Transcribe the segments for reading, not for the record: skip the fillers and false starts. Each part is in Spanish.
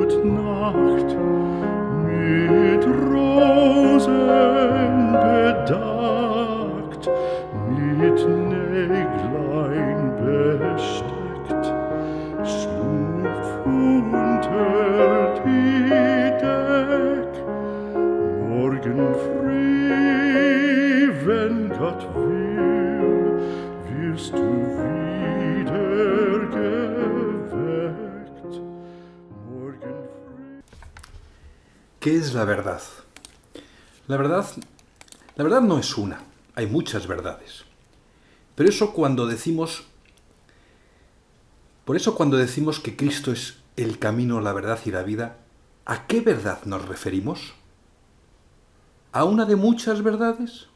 und Nacht mit Rosen bedeckt, mit Näglein besteckt, schlupf unter die Deck. Morgen früh, wenn Gott will, wirst du wieder geweckt. Morgen früh. ¿Qué es la verdad? La verdad no es una, hay muchas verdades. Por eso cuando decimos que Cristo es el camino, la verdad y la vida, ¿a qué verdad nos referimos? ¿A una de muchas verdades?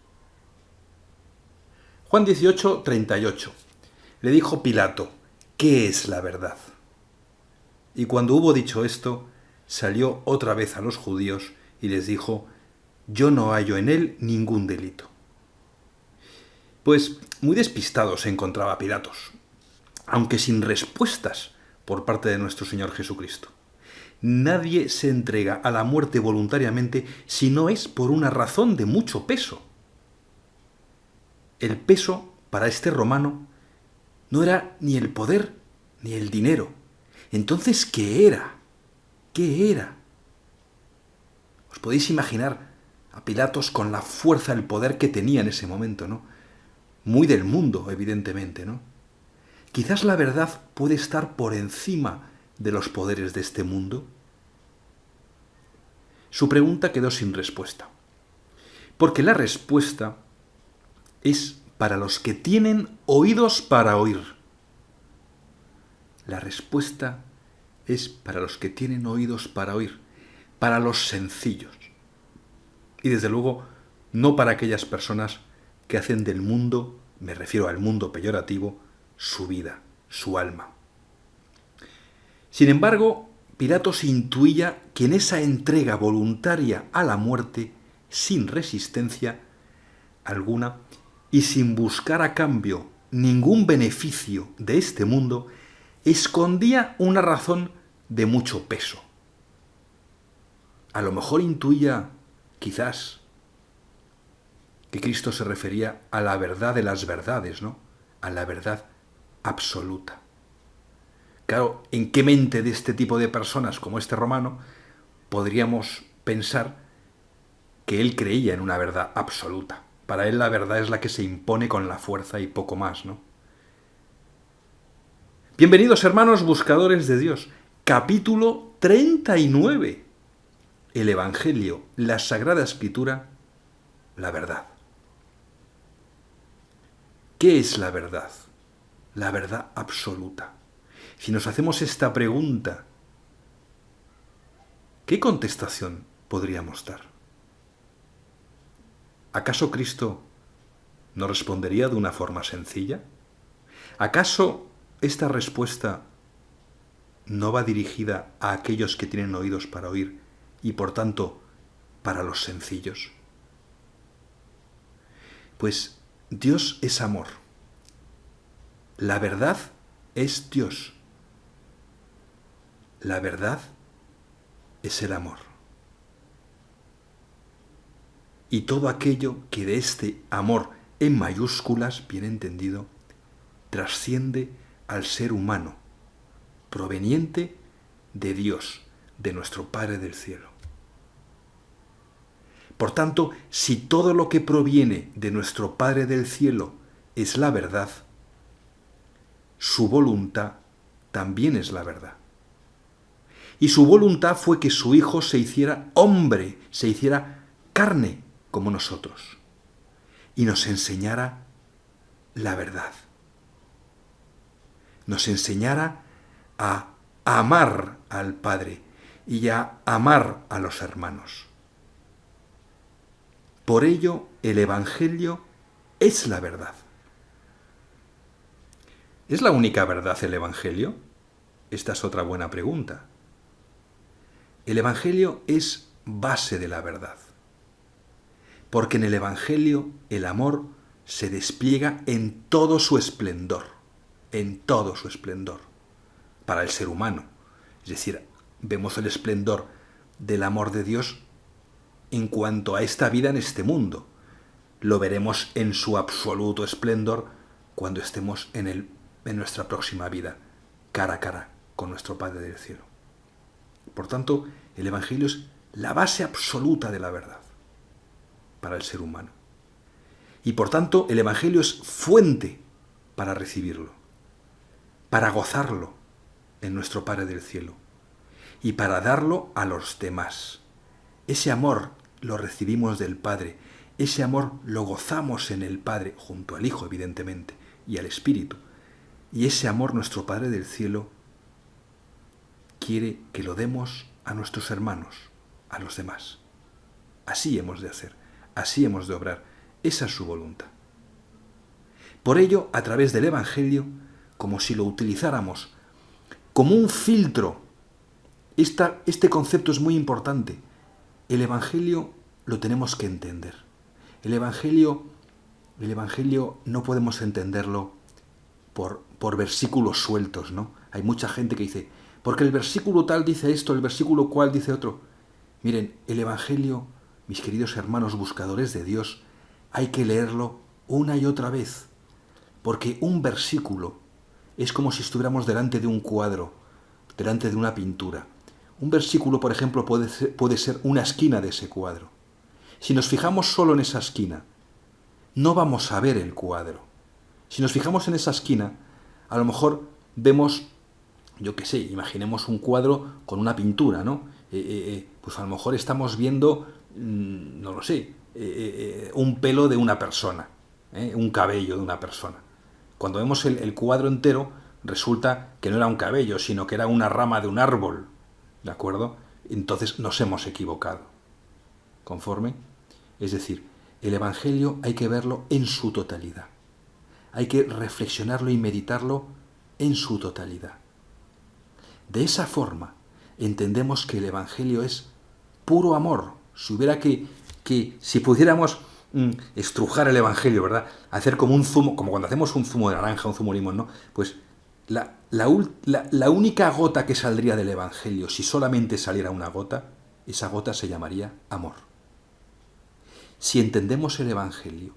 Juan 18, 38. Le dijo Pilato, ¿qué es la verdad? Y cuando hubo dicho esto, salió otra vez a los judíos y les dijo, yo no hallo en él ningún delito. Pues muy despistado se encontraba Pilatos, aunque sin respuestas por parte de nuestro Señor Jesucristo. Nadie se entrega a la muerte voluntariamente si no es por una razón de mucho peso. El peso para este romano no era ni el poder ni el dinero. Entonces, ¿qué era? ¿Qué era? Os podéis imaginar a Pilatos con la fuerza, el poder que tenía en ese momento, ¿no? Muy del mundo, evidentemente, ¿no? Quizás la verdad puede estar por encima de los poderes de este mundo. Su pregunta quedó sin respuesta, porque la respuesta es para los que tienen oídos para oír. La respuesta es para los que tienen oídos para oír, para los sencillos. Y desde luego, no para aquellas personas que hacen del mundo, me refiero al mundo peyorativo, su vida, su alma. Sin embargo, Pilatos intuía que en esa entrega voluntaria a la muerte, sin resistencia alguna y sin buscar a cambio ningún beneficio de este mundo, escondía una razón de mucho peso. A lo mejor intuía, quizás, que Cristo se refería a la verdad de las verdades, ¿no? A la verdad absoluta. Claro, ¿en qué mente de este tipo de personas como este romano podríamos pensar que él creía en una verdad absoluta? Para él la verdad es la que se impone con la fuerza y poco más, ¿no? Bienvenidos, hermanos buscadores de Dios. Capítulo 39. El Evangelio, la Sagrada Escritura, la verdad. ¿Qué es la verdad? La verdad absoluta. Si nos hacemos esta pregunta, ¿qué contestación podríamos dar? ¿Acaso Cristo nos respondería de una forma sencilla? ¿Acaso esta respuesta no va dirigida a aquellos que tienen oídos para oír y por tanto para los sencillos? Pues Dios es amor. La verdad es Dios. La verdad es el amor. Y todo aquello que de este amor en mayúsculas, bien entendido, trasciende al ser humano, proveniente de Dios, de nuestro Padre del cielo. Por tanto, si todo lo que proviene de nuestro Padre del cielo es la verdad, su voluntad también es la verdad. Y su voluntad fue que su Hijo se hiciera hombre, se hiciera carne como nosotros, y nos enseñara la verdad. Nos enseñara a amar al Padre y a amar a los hermanos. Por ello, el Evangelio es la verdad. ¿Es la única verdad el Evangelio? Esta es otra buena pregunta. El Evangelio es base de la verdad, porque en el Evangelio el amor se despliega en todo su esplendor, para el ser humano, es decir, vemos el esplendor del amor de Dios en cuanto a esta vida en este mundo. Lo veremos en su absoluto esplendor cuando estemos en nuestra próxima vida, cara a cara con nuestro Padre del cielo. Por tanto, el Evangelio es la base absoluta de la verdad para el ser humano. Y por tanto, el Evangelio es fuente para recibirlo, para gozarlo en nuestro Padre del cielo y para darlo a los demás. Ese amor lo recibimos del Padre, ese amor lo gozamos en el Padre, junto al Hijo, evidentemente, y al Espíritu. Y ese amor nuestro Padre del cielo quiere que lo demos a nuestros hermanos, a los demás. Así hemos de hacer, así hemos de obrar. Esa es su voluntad. Por ello, a través del Evangelio, como si lo utilizáramos como un filtro, este concepto es muy importante. El Evangelio lo tenemos que entender. El Evangelio no podemos entenderlo por versículos sueltos, ¿no? Hay mucha gente que dice, porque el versículo tal dice esto, el versículo cual dice otro. Miren, el Evangelio, mis queridos hermanos buscadores de Dios, hay que leerlo una y otra vez, porque un versículo es como si estuviéramos delante de un cuadro, delante de una pintura. Un versículo, por ejemplo, puede ser una esquina de ese cuadro. Si nos fijamos solo en esa esquina, no vamos a ver el cuadro. Si nos fijamos en esa esquina, a lo mejor vemos, yo qué sé, imaginemos un cuadro con una pintura, ¿no? Pues a lo mejor estamos viendo, no lo sé, un pelo de una persona, un cabello de una persona. Cuando vemos el cuadro entero, resulta que no era un cabello, sino que era una rama de un árbol, ¿de acuerdo? Entonces nos hemos equivocado. ¿Conforme? Es decir, el Evangelio hay que verlo en su totalidad. Hay que reflexionarlo y meditarlo en su totalidad. De esa forma, entendemos que el Evangelio es puro amor. Si pudiéramos estrujar el Evangelio, ¿verdad? Hacer como un zumo, como cuando hacemos un zumo de naranja, un zumo de limón, ¿no? Pues la única gota que saldría del Evangelio, si solamente saliera una gota, esa gota se llamaría amor. Si entendemos el Evangelio,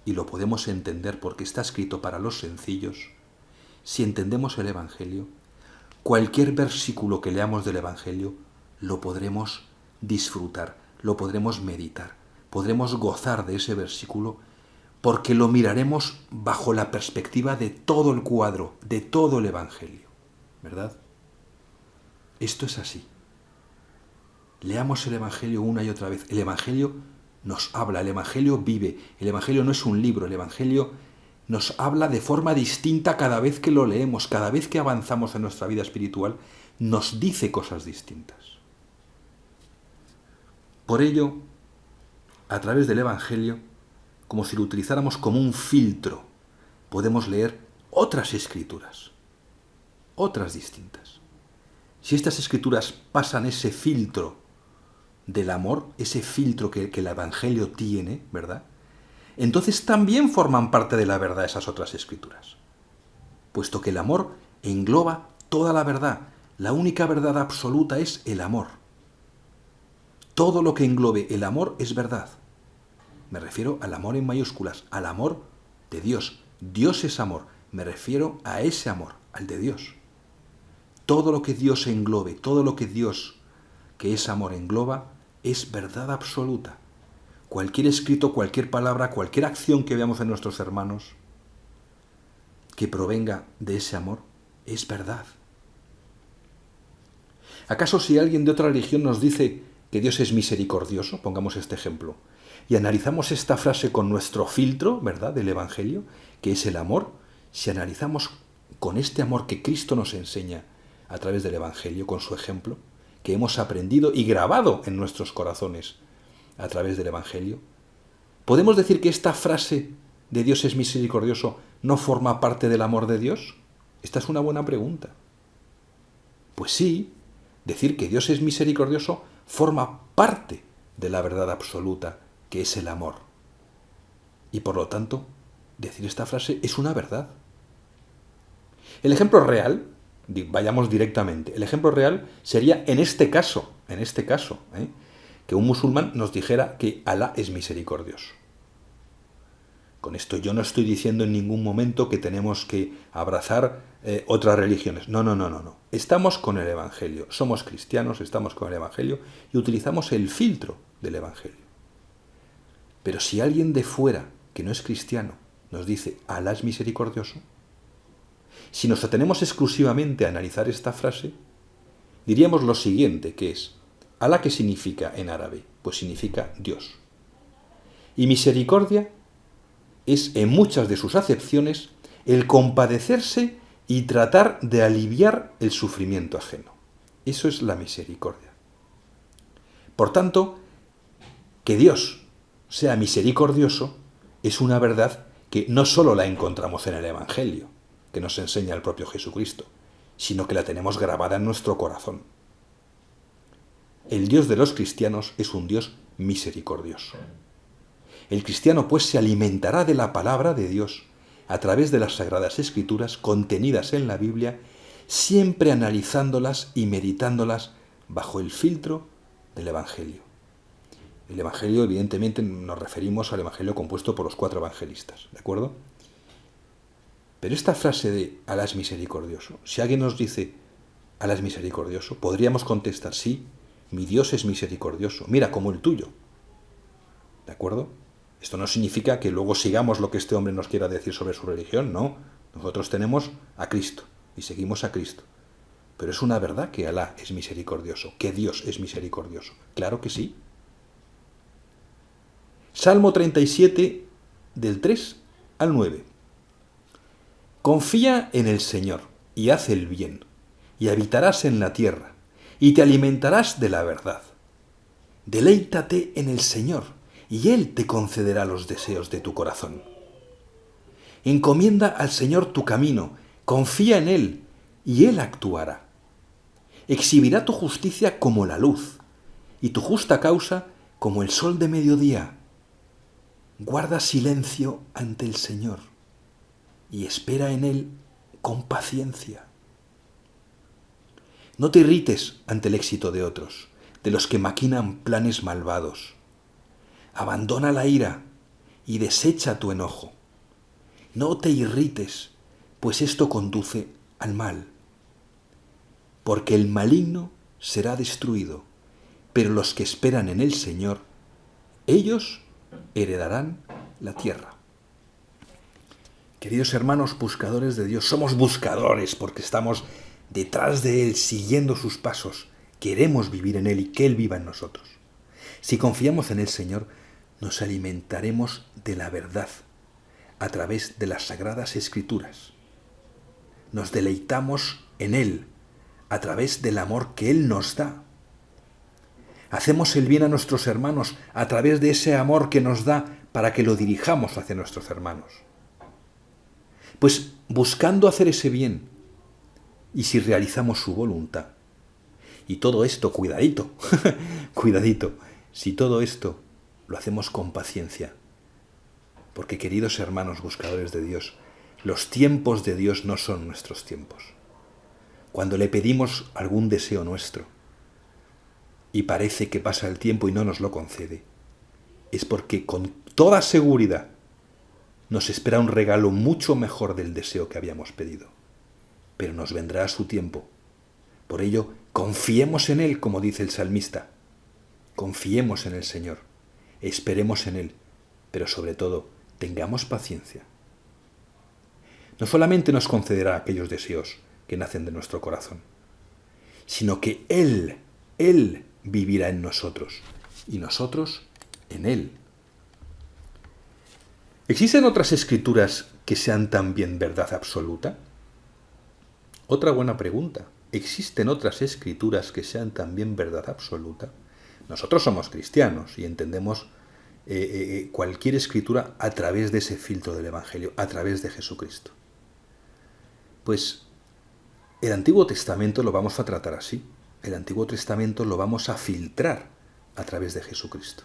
y lo podemos entender porque está escrito para los sencillos, si entendemos el Evangelio, cualquier versículo que leamos del Evangelio lo podremos disfrutar, lo podremos meditar, podremos gozar de ese versículo porque lo miraremos bajo la perspectiva de todo el cuadro, de todo el Evangelio, ¿verdad? Esto es así. Leamos el Evangelio una y otra vez. El Evangelio nos habla, el Evangelio vive, el Evangelio no es un libro, el Evangelio nos habla de forma distinta cada vez que lo leemos, cada vez que avanzamos en nuestra vida espiritual, nos dice cosas distintas. Por ello, a través del Evangelio, como si lo utilizáramos como un filtro, podemos leer otras escrituras, otras distintas. Si estas escrituras pasan ese filtro del amor, ese filtro que el Evangelio tiene, ¿verdad? Entonces también forman parte de la verdad esas otras escrituras. Puesto que el amor engloba toda la verdad. La única verdad absoluta es el amor. Todo lo que englobe el amor es verdad. Me refiero al amor en mayúsculas, al amor de Dios. Dios es amor. Me refiero a ese amor, al de Dios. Todo lo que Dios englobe, todo lo que Dios, que es amor, engloba, es verdad absoluta. Cualquier escrito, cualquier palabra, cualquier acción que veamos en nuestros hermanos que provenga de ese amor, es verdad. ¿Acaso si alguien de otra religión nos dice que Dios es misericordioso, pongamos este ejemplo, y analizamos esta frase con nuestro filtro, ¿verdad?, del Evangelio, que es el amor, si analizamos con este amor que Cristo nos enseña a través del Evangelio, con su ejemplo, que hemos aprendido y grabado en nuestros corazones a través del Evangelio, ¿podemos decir que esta frase de Dios es misericordioso no forma parte del amor de Dios? Esta es una buena pregunta. Pues sí, decir que Dios es misericordioso forma parte de la verdad absoluta, que es el amor. Y por lo tanto, decir esta frase es una verdad. El ejemplo real Vayamos directamente. El ejemplo real sería en este caso, que un musulmán nos dijera que Alá es misericordioso. Con esto yo no estoy diciendo en ningún momento que tenemos que abrazar otras religiones. No. Estamos con el Evangelio. Somos cristianos, estamos con el Evangelio y utilizamos el filtro del Evangelio. Pero si alguien de fuera, que no es cristiano, nos dice Alá es misericordioso, si nos atenemos exclusivamente a analizar esta frase, diríamos lo siguiente, que es, Alá, ¿qué significa en árabe? Pues significa Dios. Y misericordia es, en muchas de sus acepciones, el compadecerse y tratar de aliviar el sufrimiento ajeno. Eso es la misericordia. Por tanto, que Dios sea misericordioso es una verdad que no solo la encontramos en el Evangelio, que nos enseña el propio Jesucristo, sino que la tenemos grabada en nuestro corazón. El Dios de los cristianos es un Dios misericordioso. El cristiano, pues, se alimentará de la palabra de Dios a través de las Sagradas Escrituras contenidas en la Biblia, siempre analizándolas y meditándolas bajo el filtro del Evangelio. El Evangelio, evidentemente, nos referimos al Evangelio compuesto por los 4 evangelistas, ¿de acuerdo? Pero esta frase de Alá es misericordioso, si alguien nos dice Alá es misericordioso, podríamos contestar, sí, mi Dios es misericordioso, mira, como el tuyo. ¿De acuerdo? Esto no significa que luego sigamos lo que este hombre nos quiera decir sobre su religión, no. Nosotros tenemos a Cristo y seguimos a Cristo. Pero es una verdad que Alá es misericordioso, que Dios es misericordioso. Claro que sí. Salmo 37, del 3 al 9. Confía en el Señor y haz el bien, y habitarás en la tierra, y te alimentarás de la verdad. Deleítate en el Señor, y Él te concederá los deseos de tu corazón. Encomienda al Señor tu camino, confía en Él, y Él actuará. Exhibirá tu justicia como la luz, y tu justa causa como el sol de mediodía. Guarda silencio ante el Señor, y espera en Él con paciencia. No te irrites ante el éxito de otros, de los que maquinan planes malvados. Abandona la ira y desecha tu enojo. No te irrites, pues esto conduce al mal. Porque el maligno será destruido, pero los que esperan en el Señor, ellos heredarán la tierra. Queridos hermanos buscadores de Dios, somos buscadores porque estamos detrás de Él, siguiendo sus pasos. Queremos vivir en Él y que Él viva en nosotros. Si confiamos en el Señor, nos alimentaremos de la verdad a través de las Sagradas Escrituras. Nos deleitamos en Él a través del amor que Él nos da. Hacemos el bien a nuestros hermanos a través de ese amor que nos da para que lo dirijamos hacia nuestros hermanos. Pues buscando hacer ese bien, y si realizamos su voluntad, y todo esto, cuidadito, cuidadito, si todo esto lo hacemos con paciencia, porque queridos hermanos buscadores de Dios, los tiempos de Dios no son nuestros tiempos. Cuando le pedimos algún deseo nuestro, y parece que pasa el tiempo y no nos lo concede, es porque con toda seguridad nos espera un regalo mucho mejor del deseo que habíamos pedido. Pero nos vendrá a su tiempo. Por ello, confiemos en Él, como dice el salmista. Confiemos en el Señor. Esperemos en Él. Pero sobre todo, tengamos paciencia. No solamente nos concederá aquellos deseos que nacen de nuestro corazón, sino que Él vivirá en nosotros y nosotros en Él. ¿Existen otras escrituras que sean también verdad absoluta? Otra buena pregunta. ¿Existen otras escrituras que sean también verdad absoluta? Nosotros somos cristianos y entendemos cualquier escritura a través de ese filtro del Evangelio, a través de Jesucristo. Pues el Antiguo Testamento lo vamos a tratar así. El Antiguo Testamento lo vamos a filtrar a través de Jesucristo.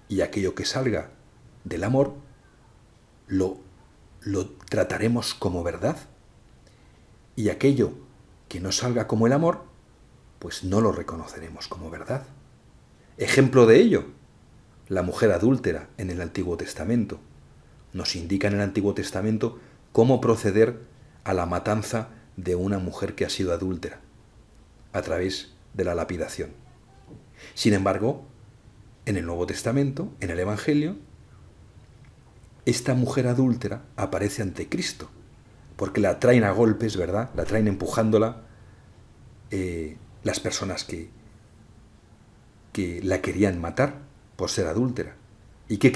Y aquello que salga del amor lo trataremos como verdad. Y aquello que no salga como el amor, pues no lo reconoceremos como verdad. Ejemplo de ello, la mujer adúltera en el Antiguo Testamento. Nos indica en el Antiguo Testamento cómo proceder a la matanza de una mujer que ha sido adúltera, a través de la lapidación. Sin embargo, en el Nuevo Testamento, en el Evangelio, esta mujer adúltera aparece ante Cristo, porque la traen a golpes, ¿verdad? La traen empujándola las personas que la querían matar por ser adúltera. ¿Y qué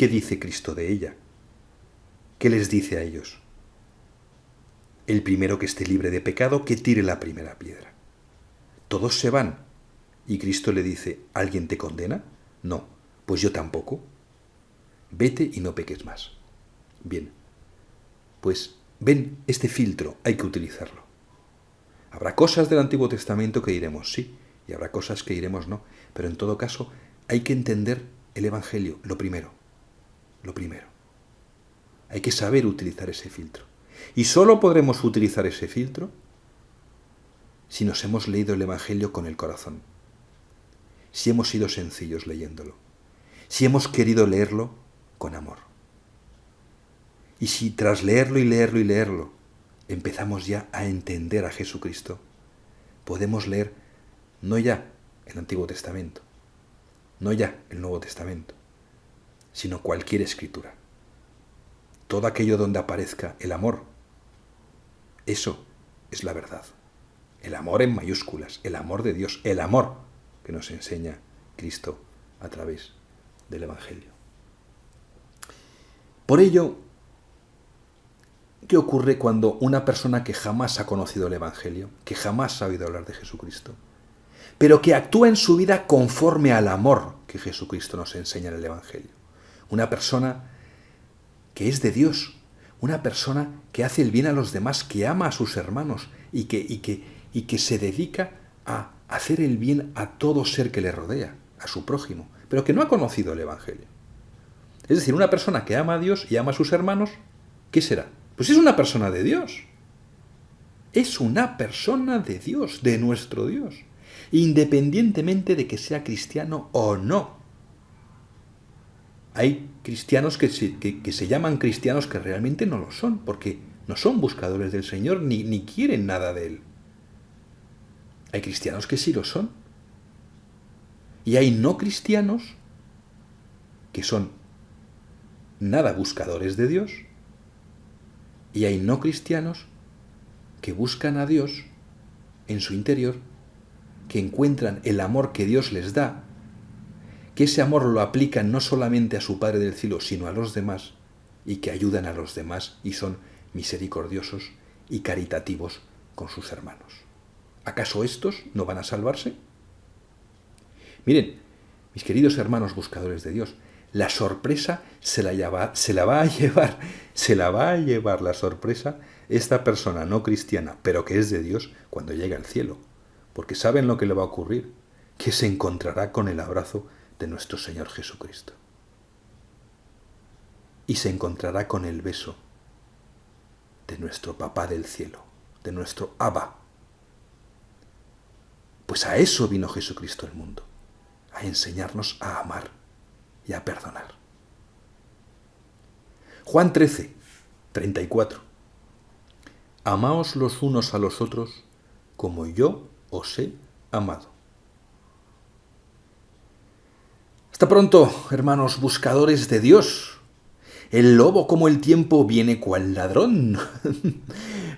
dice Cristo de ella? ¿Qué les dice a ellos? El primero que esté libre de pecado, que tire la primera piedra. Todos se van. Y Cristo le dice, ¿alguien te condena? No, pues yo tampoco. Vete y no peques más. Bien, pues ven, este filtro hay que utilizarlo. Habrá cosas del Antiguo Testamento que diremos sí, y habrá cosas que diremos no, pero en todo caso hay que entender el Evangelio, lo primero. Hay que saber utilizar ese filtro. Y solo podremos utilizar ese filtro si nos hemos leído el Evangelio con el corazón, si hemos sido sencillos leyéndolo, si hemos querido leerlo con amor. Y si tras leerlo y leerlo y leerlo empezamos ya a entender a Jesucristo, podemos leer no ya el Antiguo Testamento, no ya el Nuevo Testamento, sino cualquier escritura. Todo aquello donde aparezca el amor, eso es la verdad. El amor en mayúsculas, el amor de Dios, el amor que nos enseña Cristo a través del Evangelio. Por ello, ¿qué ocurre cuando una persona que jamás ha conocido el Evangelio, que jamás ha oído hablar de Jesucristo, pero que actúa en su vida conforme al amor que Jesucristo nos enseña en el Evangelio? Una persona que es de Dios, una persona que hace el bien a los demás, que ama a sus hermanos y que se dedica a hacer el bien a todo ser que le rodea, a su prójimo, pero que no ha conocido el Evangelio. Es decir, una persona que ama a Dios y ama a sus hermanos, ¿qué será? Pues es una persona de Dios. Es una persona de Dios, de nuestro Dios, independientemente de que sea cristiano o no. Hay cristianos que se llaman cristianos que realmente no lo son, porque no son buscadores del Señor ni quieren nada de Él. Hay cristianos que sí lo son. Y hay no cristianos que son nada buscadores de Dios. Y hay no cristianos que buscan a Dios en su interior, que encuentran el amor que Dios les da, que ese amor lo aplican no solamente a su Padre del cielo, sino a los demás, y que ayudan a los demás y son misericordiosos y caritativos con sus hermanos. ¿Acaso estos no van a salvarse? Miren, mis queridos hermanos buscadores de Dios, la sorpresa se la va a llevar la sorpresa esta persona no cristiana, pero que es de Dios, cuando llegue al cielo. Porque ¿saben lo que le va a ocurrir? Que se encontrará con el abrazo de nuestro Señor Jesucristo. Y se encontrará con el beso de nuestro Papá del cielo, de nuestro Abba. Pues a eso vino Jesucristo al mundo, a enseñarnos a amar y a perdonar. Juan 13, 34. Amaos los unos a los otros como yo os he amado. Hasta pronto, hermanos buscadores de Dios. El lobo como el tiempo viene cual ladrón.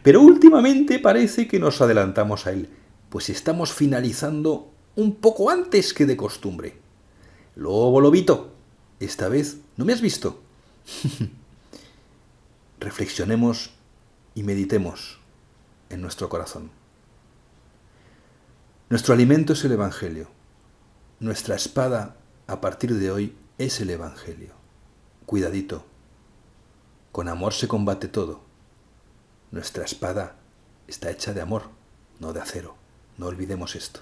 Pero últimamente parece que nos adelantamos a él, pues estamos finalizando un poco antes que de costumbre. Lobo, lobito, esta vez no me has visto. Reflexionemos y meditemos en nuestro corazón. Nuestro alimento es el Evangelio. Nuestra espada a partir de hoy es el Evangelio. Cuidadito. Con amor se combate todo. Nuestra espada está hecha de amor, no de acero. No olvidemos esto.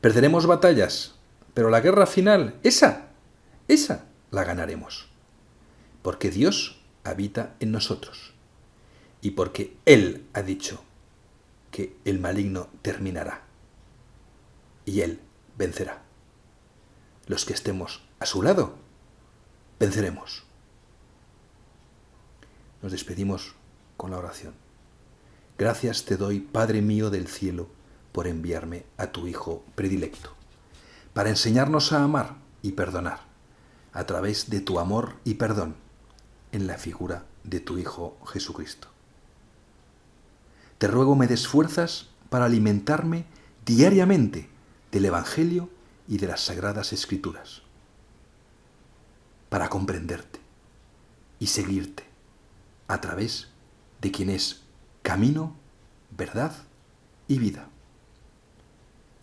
Perderemos batallas, pero la guerra final, esa la ganaremos. Porque Dios habita en nosotros. Y porque Él ha dicho que el maligno terminará y él vencerá. Los que estemos a su lado, venceremos. Nos despedimos con la oración. Gracias te doy, Padre mío del cielo, por enviarme a tu Hijo predilecto, para enseñarnos a amar y perdonar, a través de tu amor y perdón, en la figura de tu Hijo Jesucristo. Te ruego me des fuerzas para alimentarme diariamente del Evangelio y de las Sagradas Escrituras, para comprenderte y seguirte a través de quien es camino, verdad y vida.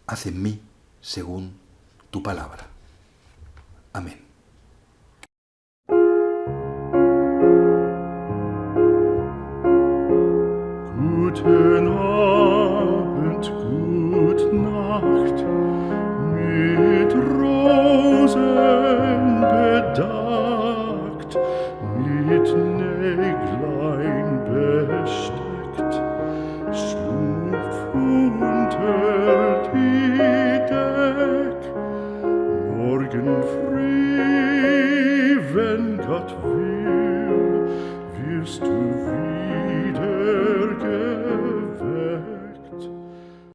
Haz en mí según tu palabra. Amén. Guten Abend, gut Nacht, mit Rosen bedeckt, mit Näglein besteckt, schlupf unter die Deck, morgen früh, wenn Gott will, wirst du